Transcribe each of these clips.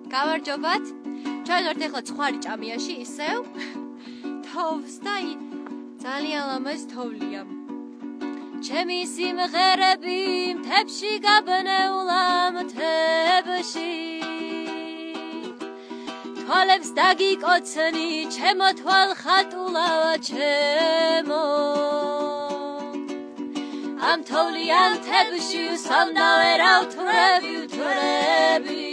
გამარჯობათ. ჩვენ ვართ ახლა ცხარი ჭამიაში ისევ. თოვს და ძალიან ლამაზ თოვლია. ჩემი სიმღერები მთებში გაბნეულა მთებში. თვალებს დაგიკოცნი, ჩემო თვალ ხატულა ჩემო. ამ თოვლიან მთებში სამდავერავ თვრები.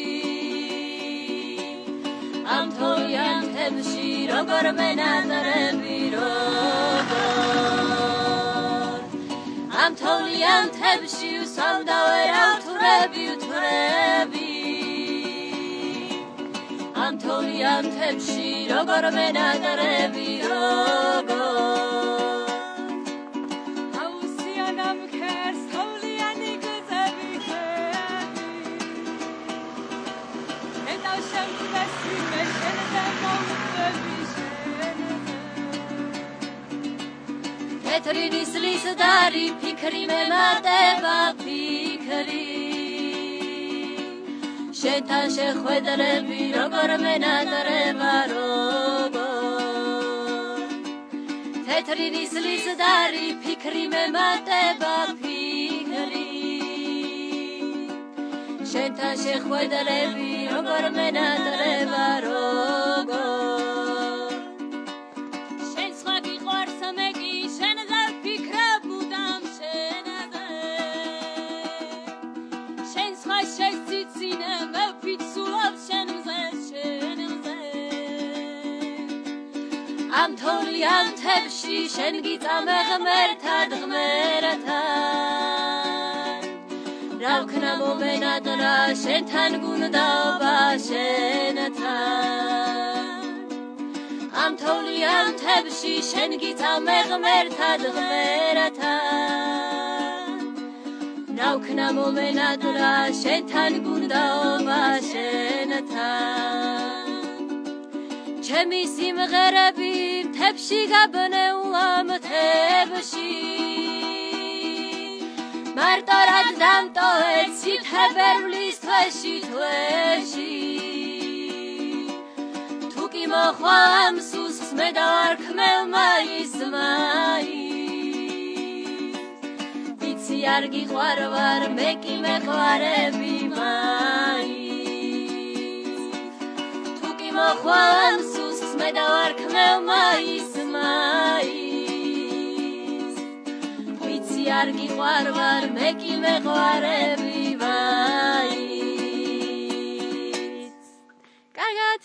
ამ თოვლიან მთებში როგორ მენატრები როგორ ამ თოვლიან მთებში სამდავერავ თვრები ამ თოვლიან მთებში როგორ მენატრები როგორ Petrinis lisdari fikri memატება fikri შენთან შეხვედრები როგორ მენატრება როგორ Petrinis lisdari fikri memატება fikri შენთან შეხვედრები როგორ მენატრება როგორ ამ თოვლიან მთებში შენ გიწამე ღმერთად ღმერთად რა ვქნა მომენატრა შენთან გუნდაობა შენთან ამ თოვლიან მთებში შენ გიწამე ღმერთად ღმერთად რა ვქნა მომენატრა შენთან გუნდაობა შენთან ჩემი სიმღერები მთებში გაბნეულა მთებში მარტო რად დამტოვეთ სითხებერვლის თვეში თუ კი მოხვალ ამ სუსხს მე დავარქმევ მაის ვიცი არ გიყვარ ვარ მე კი მეყვარები მაის თუ კი მოხვალ ამ სუსხს მე დავარქმევ მაის ვიცი არ გიყვარ ვარ მე კი მეყვარები მაის კარგად